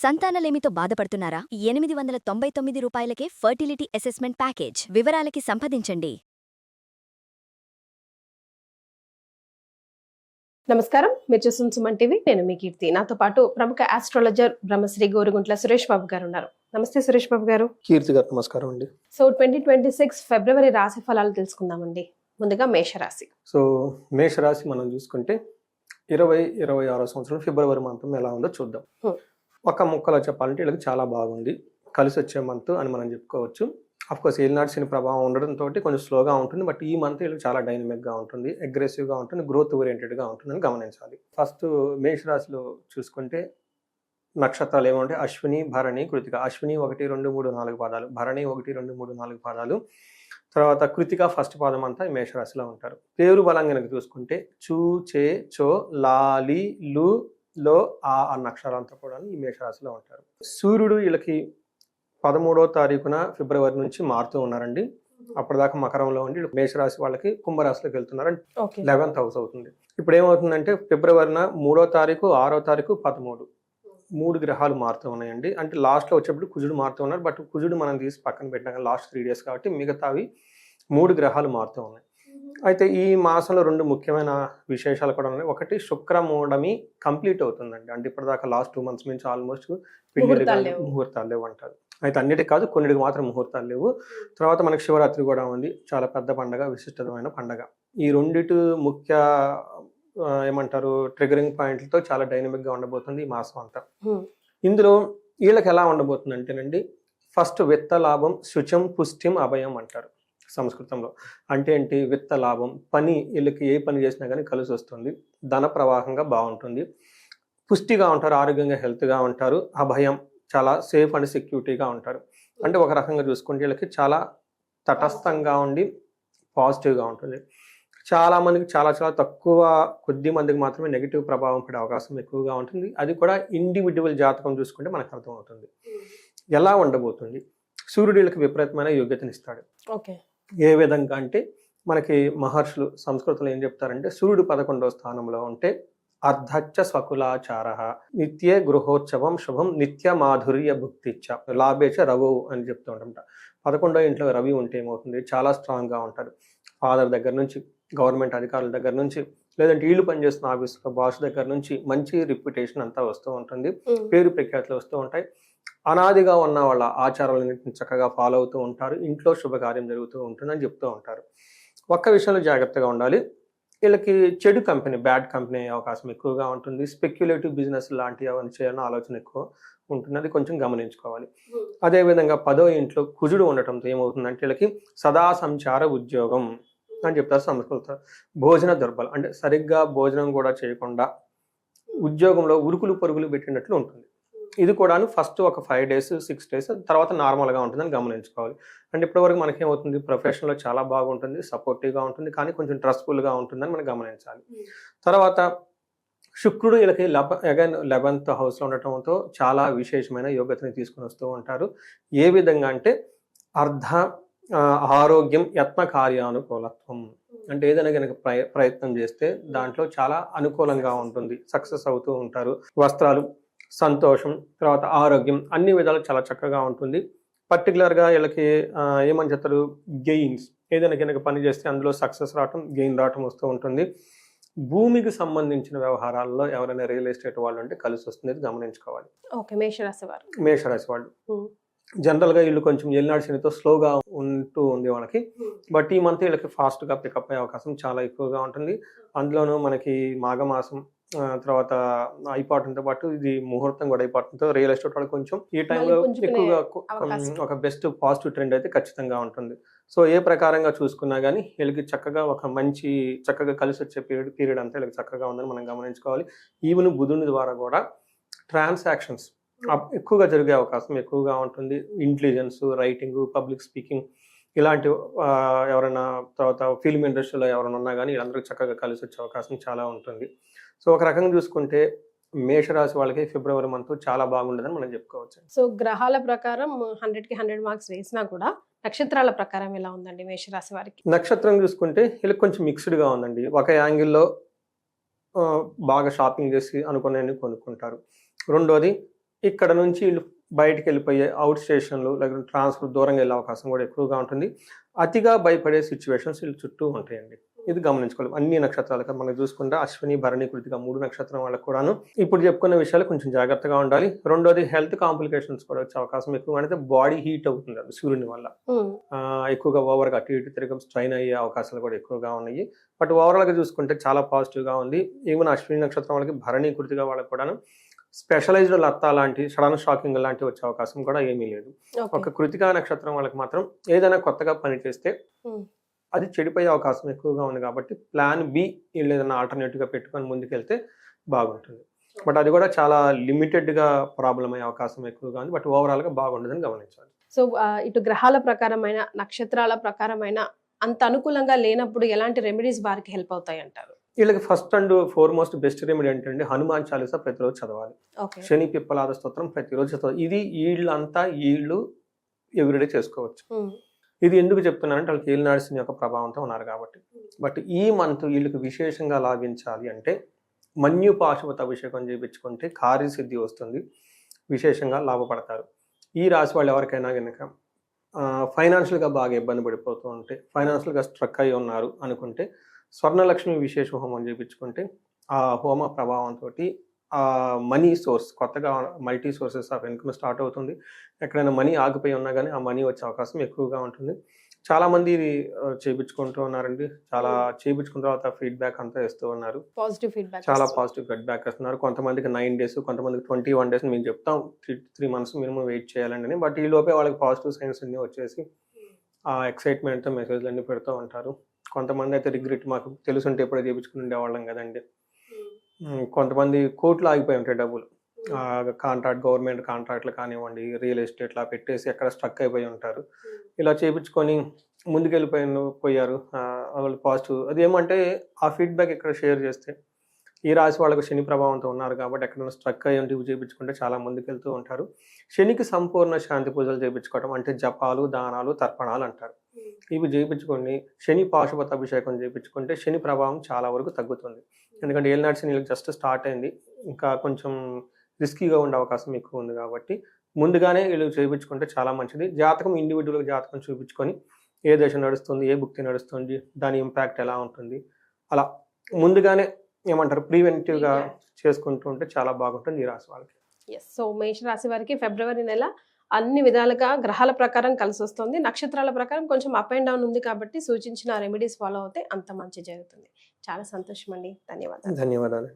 సంతానలేమితో బాధపడుతున్నారా? 899 రూపాయలకే fertility assessment package. వివరాలకి సంప్రదించండి. నమస్కారం, మీరు చూస్తున్న సుమన్ టీవీ. నేను మీ కీర్తి. నాతో పాటు ప్రముఖ ఆస్ట్రాలజర్ బ్రహ్మశ్రీ గోరుగుంట్ల సురేష్ బాబు గారు ఉన్నారు. నమస్తే సురేష్ బాబు గారు. కీర్తి గారు నమస్కారం అండి. సో 2026 ఫిబ్రవరి రాశి ఫలాలు తెలుసుకుందామండి. ముందుగా మేషరాశి. సో మేషరాశి మనం చూసుకుంటే 2026 సంవత్సరం ఫిబ్రవరి మంత్ ఎలా ఉందో చూద్దాం. ఒక ముక్కలో చెప్పాలంటే వీళ్ళకి చాలా బాగుంది, కలిసి వచ్చే మంత్ అని మనం చెప్పుకోవచ్చు. అఫ్కోర్స్ ఏలినాటి శని ప్రభావం ఉండడంతో కొంచెం స్లోగా ఉంటుంది, బట్ ఈ మంత్ వీళ్ళకి చాలా డైనమిక్గా ఉంటుంది, అగ్రెసివ్గా ఉంటుంది, గ్రోత్ ఓరియంటెడ్గా ఉంటుందని గమనించాలి. ఫస్ట్ మేషరాశిలో చూసుకుంటే నక్షత్రాలు ఏమంటే అశ్విని, భరణి, కృతిక. అశ్విని 1, 2, 3, 4 పాదాలు, భరణి 1, 2, 3, 4 పాదాలు, తర్వాత కృతిక ఫస్ట్ పాదం అంతా ఈ మేషరాశిలో ఉంటారు. పేరు బలం కనుక చూసుకుంటే చూ, చే, చో, లాలి, లు, లో, ఆ అన్న అక్షరాలంతా కూడా ఈ మేషరాశిలో ఉంటారు. సూర్యుడు వీళ్ళకి 13వ తారీఖున ఫిబ్రవరి నుంచి మారుతూ ఉన్నారండి. అప్పటిదాకా మకరంలో ఉండి మేషరాశి వాళ్ళకి కుంభరాశిలోకి వెళ్తున్నారు. 11th హౌస్ అవుతుంది. ఇప్పుడు ఏమవుతుందంటే ఫిబ్రవరిన 3వ తారీఖు, 6వ తారీఖు, 13 3 గ్రహాలు మారుతూ ఉన్నాయండి. అంటే లాస్ట్లో వచ్చేప్పుడు కుజుడు మారుతూ ఉన్నారు, బట్ కుజుడు మనం తీసి పక్కన పెట్టినాక లాస్ట్ 3 days కాబట్టి మిగతావి 3 గ్రహాలు మారుతూ ఉన్నాయి. అయితే ఈ మాసంలో 2 ముఖ్యమైన విశేషాలు కూడా ఉన్నాయి. ఒకటి శుక్రమూఢమి కంప్లీట్ అవుతుందండి. అంటే ఇప్పటిదాకా లాస్ట్ 2 months నుంచి ఆల్మోస్ట్ ముహూర్తాలు లేవు అంటారు. అయితే అన్నిటికి కాదు, కొన్నిటికి మాత్రం ముహూర్తాలు లేవు. తర్వాత మనకి శివరాత్రి కూడా ఉంది, చాలా పెద్ద పండగ, విశిష్టమైన పండగ. ఈ రెండిటి ముఖ్య ఏమంటారు ట్రిగరింగ్ పాయింట్లతో చాలా డైనమిక్గా ఉండబోతుంది ఈ మాసం అంతా. ఇందులో వీళ్ళకి ఎలా ఉండబోతుంది అంటేనండి, ఫస్ట్ విత్త లాభం, శుచం, పుష్టిం, అభయం అంటారు సంస్కృతంలో. అంటే ఏంటి? విత్త లాభం, పని, వీళ్ళకి ఏ పని చేసినా కానీ కలిసి వస్తుంది, ధన ప్రవాహంగా బాగుంటుంది, పుష్టిగా ఉంటారు, ఆరోగ్యంగా హెల్త్గా ఉంటారు, అభయం, చాలా సేఫ్ అండ్ సెక్యూరిటీగా ఉంటారు. అంటే ఒక రకంగా చూసుకుంటే వీళ్ళకి చాలా తటస్థంగా ఉండి పాజిటివ్గా ఉంటుంది. చాలా మందికి చాలా తక్కువ, కొద్ది మందికి మాత్రమే నెగిటివ్ ప్రభావం పడే అవకాశం ఎక్కువగా ఉంటుంది. అది కూడా ఇండివిజువల్ జాతకం చూసుకుంటే మనకు అర్థమవుతుంది. ఎలా ఉండబోతుంది? సూర్యుడు వీళ్ళకి విపరీతమైన యోగ్యతనిస్తాడు. ఏ విధంగా అంటే మనకి మహర్షులు సంస్కృతంలో ఏం చెప్తారంటే, సూర్యుడు 11వ స్థానంలో ఉంటే అర్ధచ్చ స్వకులాచార, నిత్యే గృహోత్సవం శుభం, నిత్య మాధుర్య భుక్తిచ్చ, లాభేచ రవు అని చెప్తూ ఉంటాం. 11వ ఇంట్లో రవి ఉంటే ఏమవుతుంది? చాలా స్ట్రాంగ్గా ఉంటారు. ఫాదర్ దగ్గర నుంచి, గవర్నమెంట్ అధికారుల దగ్గర నుంచి, లేదంటే వీళ్ళు పనిచేస్తున్న ఆఫీసులో బాస్ దగ్గర నుంచి మంచి రిప్యుటేషన్ అంతా వస్తూ ఉంటుంది, పేరు ప్రఖ్యాతులు వస్తూ ఉంటాయి. అనాదిగా ఉన్న వాళ్ళ ఆచారాలన్నింటిని చక్కగా ఫాలో అవుతూ ఉంటారు, ఇంట్లో శుభకార్యం జరుగుతూ ఉంటుందని చెప్తూ ఉంటారు. ఒక్క విషయంలో జాగ్రత్తగా ఉండాలి, వీళ్ళకి చెడు కంపెనీ, బ్యాడ్ కంపెనీ అయ్యే అవకాశం ఎక్కువగా ఉంటుంది. స్పెక్యులేటివ్ బిజినెస్ లాంటివి అవన్నీ చేయాలని ఆలోచన ఎక్కువ ఉంటుంది, అది కొంచెం గమనించుకోవాలి. అదేవిధంగా 10వ ఇంట్లో కుజుడు ఉండటంతో ఏమవుతుందంటే వీళ్ళకి సదా సంచార ఉద్యోగం అని చెప్తారు సంస్కృతం. భోజన దుర్బలం, అంటే సరిగ్గా భోజనం కూడా చేయకుండా ఉద్యోగంలో ఉరుకులు పరుగులు పెట్టినట్లు ఉంటుంది. ఇది కూడా ఫస్ట్ ఒక 5 days 6 days తర్వాత నార్మల్గా ఉంటుందని గమనించుకోవాలి. అంటే ఇప్పటివరకు మనకేమవుతుంది, ప్రొఫెషన్లో చాలా బాగుంటుంది, సపోర్టివ్గా ఉంటుంది, కానీ కొంచెం స్ట్రెస్ఫుల్గా ఉంటుందని మనం గమనించాలి. తర్వాత శుక్రుడు వీళ్ళకి 11th హౌస్లో ఉండటంతో చాలా విశేషమైన యోగ్యతని తీసుకుని వస్తూ ఉంటారు. ఏ విధంగా అంటే అర్ధ ఆరోగ్యం, యత్న కార్యానుకూలత్వం, అంటే ఏదైనా కనుక ప్రయత్నం చేస్తే దాంట్లో చాలా అనుకూలంగా ఉంటుంది, సక్సెస్ అవుతూ ఉంటారు. వస్త్రాలు, సంతోషం, తర్వాత ఆరోగ్యం, అన్ని విధాలు చాలా చక్కగా ఉంటుంది. పర్టికులర్గా వీళ్ళకి ఏమని చెప్తారు, గెయిన్స్, ఏదైనా కనుక పని చేస్తే అందులో సక్సెస్ రావటం, గెయిన్ రావటం వస్తూ ఉంటుంది. భూమికి సంబంధించిన వ్యవహారాల్లో ఎవరైనా రియల్ ఎస్టేట్ వాళ్ళు అంటే కలిసి వస్తుంది, గమనించుకోవాలి. మేషరాశి వాళ్ళు జనరల్గా వీళ్ళు కొంచెం ఏలినాటి శనితో స్లోగా ఉంటూ ఉంది వాళ్ళకి, బట్ ఈ మంత్ వీళ్ళకి ఫాస్ట్గా పికప్ అయ్యే అవకాశం చాలా ఎక్కువగా ఉంటుంది. అందులోనూ మనకి మాఘమాసం తర్వాత అయిపోవడంతో పాటు ఇది ముహూర్తం కూడా అయిపోవడంతో రియల్ ఎస్టేట్ వాళ్ళు కొంచెం ఈ టైంలో ఎక్కువగా ఒక బెస్ట్ పాజిటివ్ ట్రెండ్ అయితే ఖచ్చితంగా ఉంటుంది. సో ఏ ప్రకారంగా చూసుకున్నా కానీ వీళ్ళకి చక్కగా ఒక మంచి చక్కగా కలిసి వచ్చే పీరియడ్ అంతా వీళ్ళకి చక్కగా ఉందని మనం గమనించుకోవాలి. ఈవెన్ బుధుని ద్వారా కూడా ట్రాన్సాక్షన్స్ ఎక్కువగా జరిగే అవకాశం ఎక్కువగా ఉంటుంది. ఇంటెలిజెన్స్, రైటింగ్, పబ్లిక్ స్పీకింగ్ ఇలాంటి ఎవరైనా, తర్వాత ఫిల్మ్ ఇండస్ట్రీలో ఎవరైనా ఉన్నా కానీ వీళ్ళందరికీ చక్కగా కలిసి వచ్చే అవకాశం చాలా ఉంటుంది. సో ఒక రకంగా చూసుకుంటే మేషరాశి వాళ్ళకి ఫిబ్రవరి మంత్ చాలా బాగుండదని మనం చెప్పుకోవచ్చు. సో గ్రహాల ప్రకారం 100కి 100 మార్క్స్ వేసినా కూడా నక్షత్రాల ప్రకారం ఎలా ఉందండి మేషరాశి వారికి? నక్షత్రం చూసుకుంటే వీళ్ళకి కొంచెం మిక్స్డ్గా ఉందండి. ఒక యాంగిల్లో బాగా షాపింగ్ చేసి అనుకునేవి కొనుక్కుంటారు. రెండోది ఇక్కడ నుంచి వీళ్ళు బయటికి వెళ్ళిపోయే అవుట్ స్టేషన్లు లేకపోతే ట్రాన్స్ఫర్ దూరంగా వెళ్ళే అవకాశం కూడా ఎక్కువగా ఉంటుంది. అతిగా భయపడే సిచ్యువేషన్స్ వీళ్ళు చుట్టూ ఉంటాయండి. ఇది గమనించుకోవాలి. అన్ని నక్షత్రాలకు మనం చూసుకుంటే అశ్విని, భరణి, కృతిక 3 నక్షత్రం వాళ్ళకు కూడాను ఇప్పుడు చెప్పుకున్న విషయాలు కొంచెం జాగ్రత్తగా ఉండాలి. రెండోది హెల్త్ కాంప్లికేషన్స్ కూడా వచ్చే అవకాశం ఎక్కువ. అంటే బాడీ హీట్ అవుతుంది అది సూర్యుని వల్ల. ఎక్కువగా ఓవర్గా అటు ఇటు తిరగం స్ట్రైన్ అయ్యే అవకాశాలు కూడా ఎక్కువగా ఉన్నాయి. బట్ ఓవరాల్గా చూసుకుంటే చాలా పాజిటివ్గా ఉంది. ఈవెన్ అశ్విని నక్షత్రం వాళ్ళకి, భరణి, కృతిక వాళ్ళకి కూడాను స్పెషలైజ్డ్ లత్తా లాంటి సడన్ షాకింగ్ లాంటివి వచ్చే అవకాశం కూడా ఏమీ లేదు. ఒక కృతికా నక్షత్రం వాళ్ళకి మాత్రం ఏదైనా కొత్తగా పని చేస్తే అది చెడిపోయే అవకాశం ఎక్కువగా ఉంది. కాబట్టి ప్లాన్ బి వీళ్ళు ఏదైనా ఆల్టర్నేటివ్గా పెట్టుకొని ముందుకెళ్తే బాగుంటుంది. బట్ అది కూడా చాలా లిమిటెడ్గా ప్రాబ్లం అయ్యే అవకాశం ఎక్కువగా ఉంది. బట్ ఓవరాల్గా బాగుంటుందని గమనించాలి. సో ఇటు గ్రహాల ప్రకారమైన, నక్షత్రాల ప్రకారమైన అంత అనుకూలంగా లేనప్పుడు ఎలాంటి రెమెడీస్ వారికి హెల్ప్ అవుతాయి అంటారు? వీళ్ళకి first and foremost best remedy ఏంటంటే హనుమాన్ చాలీసా ప్రతిరోజు చదవాలి. శని పిప్పలాద స్తోత్రం ప్రతిరోజు చదవాలి. ఇది వీళ్ళు ఎవ్రీడే చేసుకోవచ్చు. ఇది ఎందుకు చెప్తున్నానంటే వాళ్ళకి ఏలినాడు శని యొక్క ప్రభావంతో ఉన్నారు కాబట్టి. బట్ ఈ మంత్ వీళ్ళకి విశేషంగా లాభించాలి అంటే మన్యు పాశుపత అభిషేకం చేయించుకుంటే కార్యసిద్ధి వస్తుంది, విశేషంగా లాభపడతారు. ఈ రాశి వాళ్ళు ఎవరికైనా కనుక ఫైనాన్షియల్గా బాగా ఇబ్బంది పడిపోతూ ఉంటే, ఫైనాన్షియల్గా స్ట్రక్ అయి ఉన్నారు అనుకుంటే స్వర్ణలక్ష్మి విశేష హోమం చేయించుకుంటే ఆ హోమ ప్రభావంతో ఆ మనీ సోర్స్ కొత్తగా multi sources of income start అవుతుంది. ఎక్కడైనా మనీ ఆగిపోయి ఉన్నా కానీ ఆ మనీ వచ్చే అవకాశం ఎక్కువగా ఉంటుంది. చాలామంది ఇది చేయించుకుంటూ ఉన్నారండి. చాలా చేయించుకున్న తర్వాత ఫీడ్బ్యాక్ అంతా ఇస్తూ ఉన్నారు. పాజిటివ్ ఫీడ్బ్యాక్, చాలా పాజిటివ్ ఫీడ్బ్యాక్ ఇస్తున్నారు. కొంతమందికి 9 days, కొంతమందికి 21 days మేము చెప్తాం 3 months మినిమం వెయిట్ చేయాలండి. బట్ ఈ లోపే వాళ్ళకి పాజిటివ్ సైన్స్ అన్నీ వచ్చేసి ఆ ఎక్సైట్మెంట్తో మెసేజ్లు అన్నీ పెడుతూ ఉంటారు. కొంతమంది అయితే రిగ్రెట్, మాకు తెలుసుంటే ఎప్పుడో చేయించుకుని ఉండేవాళ్ళం కదండి. కొంతమంది కోర్టులో ఆగిపోయి ఉంటాయి డబ్బులు. కాంట్రాక్ట్, గవర్నమెంట్ కాంట్రాక్ట్లు కానివ్వండి, రియల్ ఎస్టేట్లా పెట్టేసి ఎక్కడ స్ట్రక్ అయిపోయి ఉంటారు. ఇలా చేయించుకొని పోయారు వాళ్ళు పాజిటివ్. అదేమంటే ఆ ఫీడ్బ్యాక్ ఇక్కడ షేర్ చేస్తే ఈ రాశి వాళ్ళకు శని ప్రభావంతో ఉన్నారు కాబట్టి ఎక్కడైనా స్ట్రక్ అయ్యి చేయించుకుంటే చాలా ముందుకెళ్తూ ఉంటారు. శనికి సంపూర్ణ శాంతి పూజలు చేయించుకోవడం అంటే జపాలు, దానాలు, తర్పణాలు అంటారు. ఇవి చేయించుకొని శని పాశుపత అభిషేకం చేయించుకుంటే శని ప్రభావం చాలా వరకు తగ్గుతుంది. ఎందుకంటే ఏలినాటి శని జస్ట్ స్టార్ట్ అయింది, ఇంకా కొంచెం రిస్కీగా ఉండే అవకాశం ఎక్కువ ఉంది. కాబట్టి ముందుగానే వీళ్ళు చేయించుకుంటే చాలా మంచిది. జాతకం ఇండివిజువల్గా జాతకం చూపించుకొని ఏ దశ నడుస్తుంది, ఏ భుక్తి నడుస్తుంది, దాని ఇంపాక్ట్ ఎలా ఉంటుంది, అలా ముందుగానే ఏమంటారు ప్రివెంటివ్గా చేసుకుంటూ ఉంటే చాలా బాగుంటుంది ఈ రాశి వాళ్ళకి. సో మేష రాశి వారికి ఫిబ్రవరి నెల అన్ని విధాలుగా గ్రహాల ప్రకారం కలిసి వస్తుంది. నక్షత్రాల ప్రకారం కొంచెం అప్ అండ్ డౌన్ ఉంది కాబట్టి సూచించిన రెమెడీస్ ఫాలో అవుతే అంత మంచి జరుగుతుంది. చాలా సంతోషం అండి. ధన్యవాదాలు. ధన్యవాదాలు.